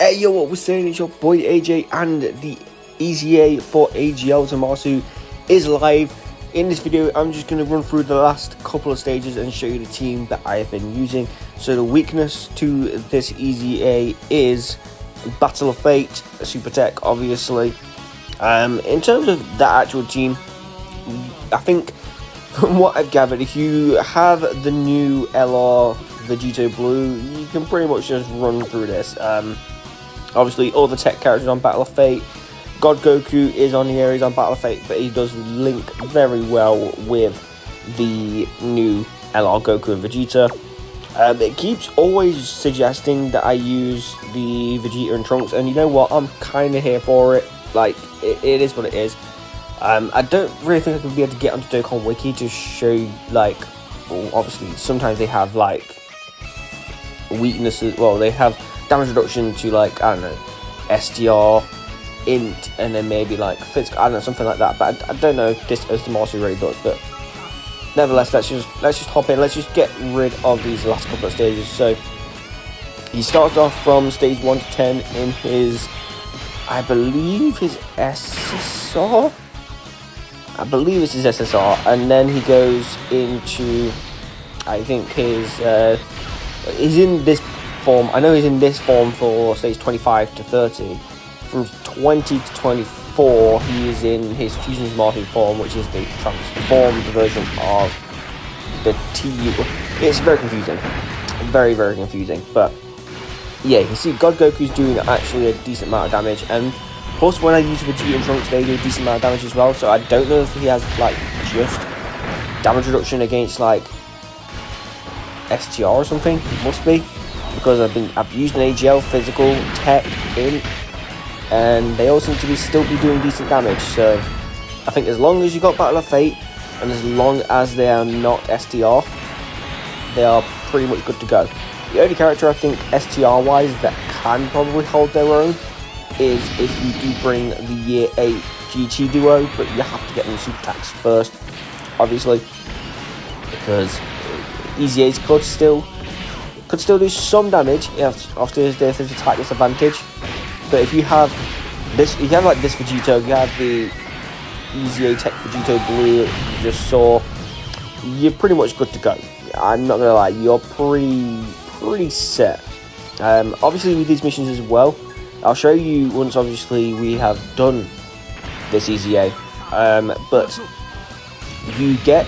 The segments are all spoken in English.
Hey yo, what we're saying is your boy AJ, and the EZA for AGL ZAMASU is live. In this video, I'm just going to run through the last couple of stages and show you the team that I have been using. So the weakness to this EZA is Battle of Fate, Super Tech, obviously. In terms of the actual team, I think from what I've gathered, if you have the new LR Vegito Blue, you can pretty much just run through this. Obviously, all the tech characters on Battle of Fate. God Goku is on here, he's on Battle of Fate, but he does link very well with the new LR Goku and Vegeta. It keeps always suggesting that I use the Vegeta and Trunks, and you know what, I'm kind of here for it. Like, it is what it is. I don't really think I could be able to get onto Dokkan Wiki to show, like, well, obviously, sometimes they have, like, weaknesses. Well, they have damage reduction to, like, I don't know, SDR, int, and then maybe like physical, I don't know, something like that. But I don't know if this as ZAMASU really does. But nevertheless, let's just hop in. Let's just get rid of these last couple of stages. So he starts off from stage 1 to 10 in his, I believe, his SSR. I believe it's his SSR, and then he goes into, I think he's in this form. I know he's in this form for stage 25 to 30. From 20 to 24, he is in his Fusion ZAMASU form, which is the transformed version of the TU. It's very confusing. Very, very confusing. But yeah, you can see God Goku's doing actually a decent amount of damage. And plus, when I use Vegeta and Trunks, they do a decent amount of damage as well. So I don't know if he has, like, just damage reduction against, like, STR or something. It must be. Because I've used an AGL, physical, tech, int, and they all seem to still be doing decent damage. So I think as long as you got Battle of Fate, and as long as they are not STR, they are pretty much good to go. The only character I think STR wise that can probably hold their own is if you do bring the Year 8 GT duo, but you have to get them super attacks first, obviously, because EZAs could still do some damage after there's attack disadvantage. But if you have this, you have like this Vegito, you have the EZA Tech Vegito Blue you just saw, you're pretty much good to go. I'm not gonna lie, you're pretty set. Obviously with these missions as well, I'll show you once obviously we have done this EZA. But you get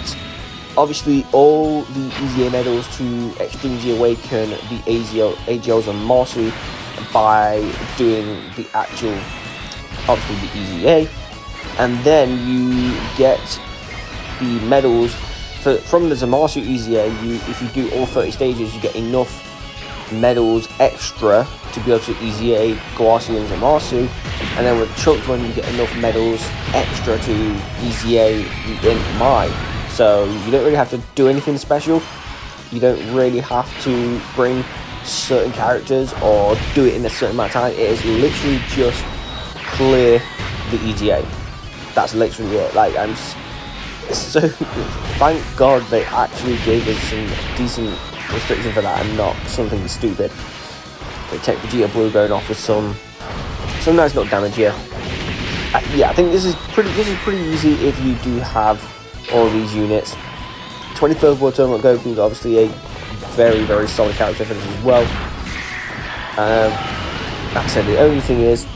obviously all the EZA medals to Extremely Awaken the AGL ZAMASU by doing the actual, obviously the EZA, and then you get the medals from the ZAMASU EZA. If you do all 30 stages, you get enough medals extra to be able to EZA Goasu and ZAMASU, and then with Trunks when you get enough medals extra to EZA the Int Mai. So you don't really have to do anything special. You don't really have to bring certain characters or do it in a certain amount of time. It is literally just clear the EZA. That's literally it. Like, I'm so thank God they actually gave us some decent restriction for that and not something stupid. They take Vegeta Blue going off with some nice little damage here. Yeah, I think this is pretty easy if you do have all these units. 23rd World Tournament Goku is obviously a very, very solid character for this as well. Like I said, the only thing is,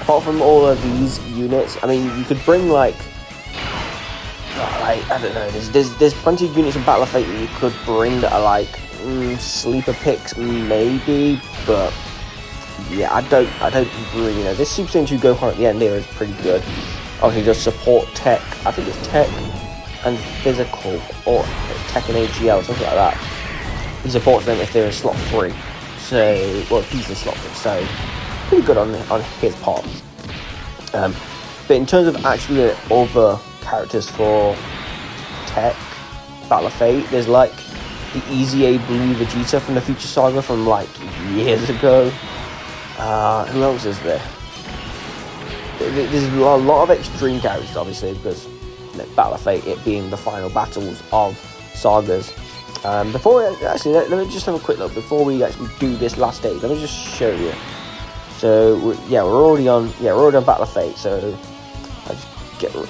apart from all of these units, I mean, you could bring like I don't know, there's plenty of units in Battle of Fate that you could bring that are like sleeper picks maybe, but yeah, I don't really know. This Super Saiyan 2 Gohan at the end here is pretty good. Obviously just support tech, I think it's tech and physical, or tech and AGL, something like that. He supports them if they're in slot 3. So, well, he's in slot 3, so pretty good on his part. But in terms of actually the other characters for tech, Battle of Fate, there's like the EZA Blue Vegeta from the Future Saga from like years ago. Who else is there? There's a lot of extreme characters, obviously, because Battle of Fate, it being the final battles of sagas. Before actually, let me just have a quick look before we actually do this last stage. Let me just show you. So we're already on Battle of Fate. So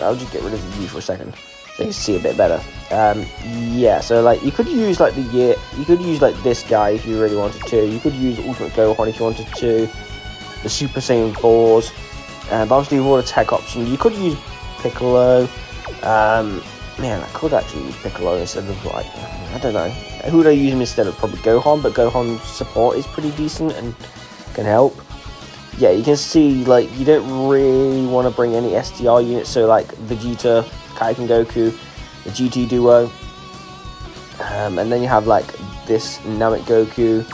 I'll just get rid of the view for a second, so you can see a bit better. So like you could use like this guy if you really wanted to. You could use Ultimate Gohan if you wanted to. The Super Saiyan 4s, but obviously with all the tech options, you could use Piccolo. I could actually use Piccolo instead of like, I don't know. Who would I use instead of? Probably Gohan, but Gohan's support is pretty decent and can help. Yeah, you can see like you don't really want to bring any STR units, so like Vegeta, Kaioken Goku, the GT duo, and then you have like this Namek Goku.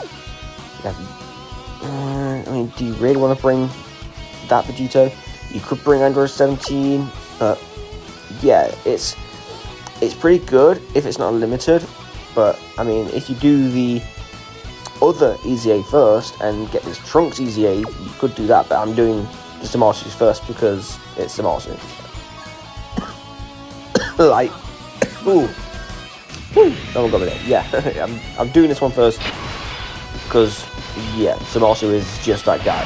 Do you really want to bring that Vegeta? You could bring Android 17, but yeah, it's pretty good if it's not limited. But I mean, if you do the other EZA first and get this Trunks EZA, you could do that. But I'm doing the ZAMASU's first because it's ZAMASU. Like, no one got me there. Yeah, I'm doing this one first because yeah, ZAMASU is just that guy.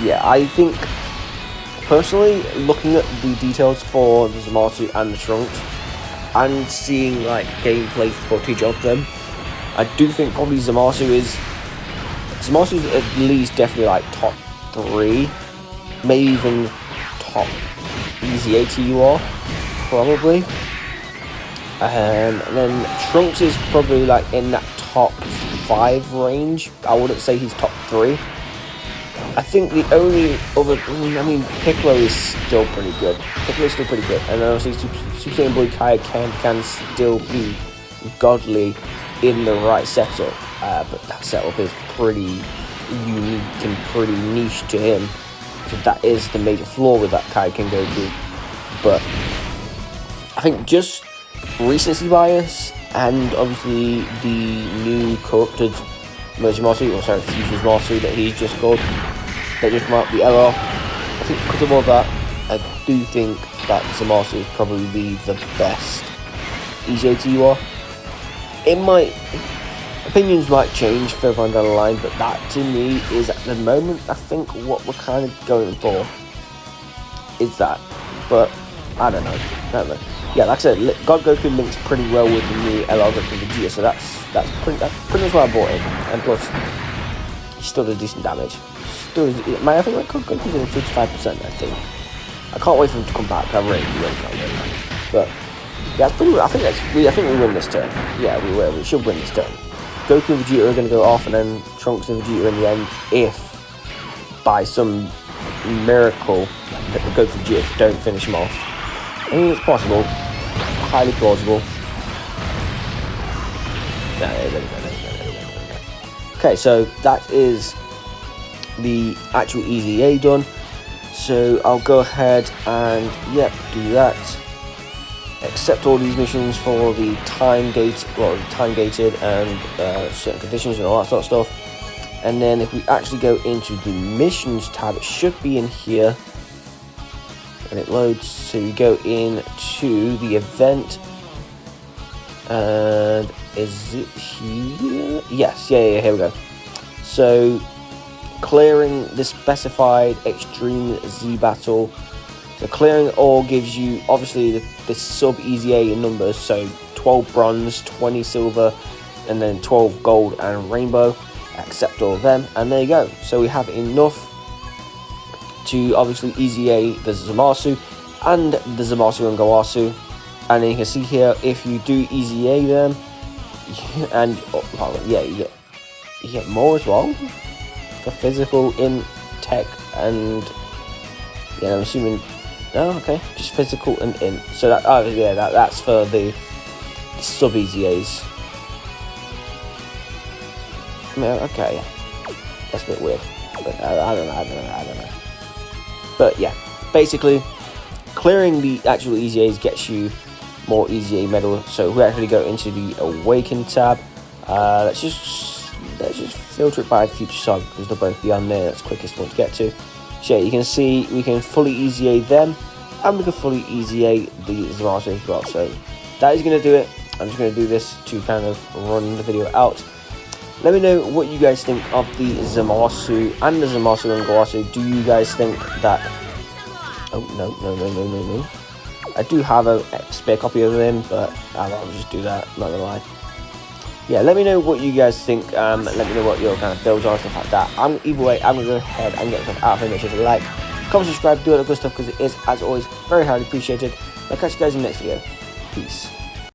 Yeah, I think personally, looking at the details for the ZAMASU and the Trunks and seeing like gameplay footage of them, I do think probably ZAMASU is at least definitely like top 3, maybe even top EZA TUR probably. And then Trunks is probably like in that top 5 range. I wouldn't say he's top 3. I think the only other, Piccolo is still pretty good. And obviously Super Saiyan Boy Kai can still be godly in the right setup. But that setup is pretty unique and pretty niche to him. So that is the major flaw with that Kaioken Goku. But I think just recency bias and obviously the new corrupted Future Zamasu that he's just called, that just come out, the LR. I think because of all that, I do think that Zamasu is probably the best EZA TUR. Opinions might change further on down the line, but that to me is at the moment, I think what we're kind of going for is that. But I don't know. Yeah, like I said, God Goku links pretty well with the new LR Goku Vegeta, so that's pretty much why I bought it. And plus, he still does decent damage. I think God Goku's in 55%. I think. I can't wait for him to come back. I really can't. But yeah, it's pretty. I think we win this turn. Yeah, we will. We should win this turn. Goku and Vegeta are going to go off, and then Trunks and Vegeta in the end, if by some miracle that the Goku and Vegeta don't finish him off. I mean, it's possible. Highly plausible. Okay, so that is the actual EZA done. So I'll go ahead and, do that. Accept all these missions for the time gated and certain conditions and all that sort of stuff. And then if we actually go into the missions tab, it should be in here. And it loads, so you go into the event, and is it here? Yes, here we go. So clearing the specified extreme Z battle. So clearing it all gives you obviously the sub EZA in numbers, so 12 bronze, 20 silver, and then 12 gold and rainbow. Accept all of them, and there you go. So we have enough to obviously EZA the Zamasu and the Zamasu and Gowasu. And then you can see here, if you do EZA them, and you get more as well for physical, in tech, and I'm assuming. Oh, okay, just physical and in. So that's for the sub EZAs. Okay, that's a bit weird, but I don't know. But yeah, basically, clearing the actual EZAs gets you more EZA medal. So we actually go into the Awaken tab. Let's just filter it by Future Saga because they'll both be on there. That's the quickest one to get to. So yeah, you can see we can fully EZA them, and we can fully EZA the Zamasu as well. So that is going to do it I'm just going to do this to kind of run the video out. Let me know what you guys think of the ZAMASU and the ZAMASU and Gowasu. Do you guys think that... Oh, no. I do have a spare copy of them, but I'll just do that, not gonna lie. Yeah, let me know what you guys think. Let me know what your kind of builds are and stuff like that. Either way, I'm gonna go ahead and get myself out of here. Make sure to like, comment, subscribe, do all that good stuff, because it is, as always, very highly appreciated. I'll catch you guys in the next video. Peace.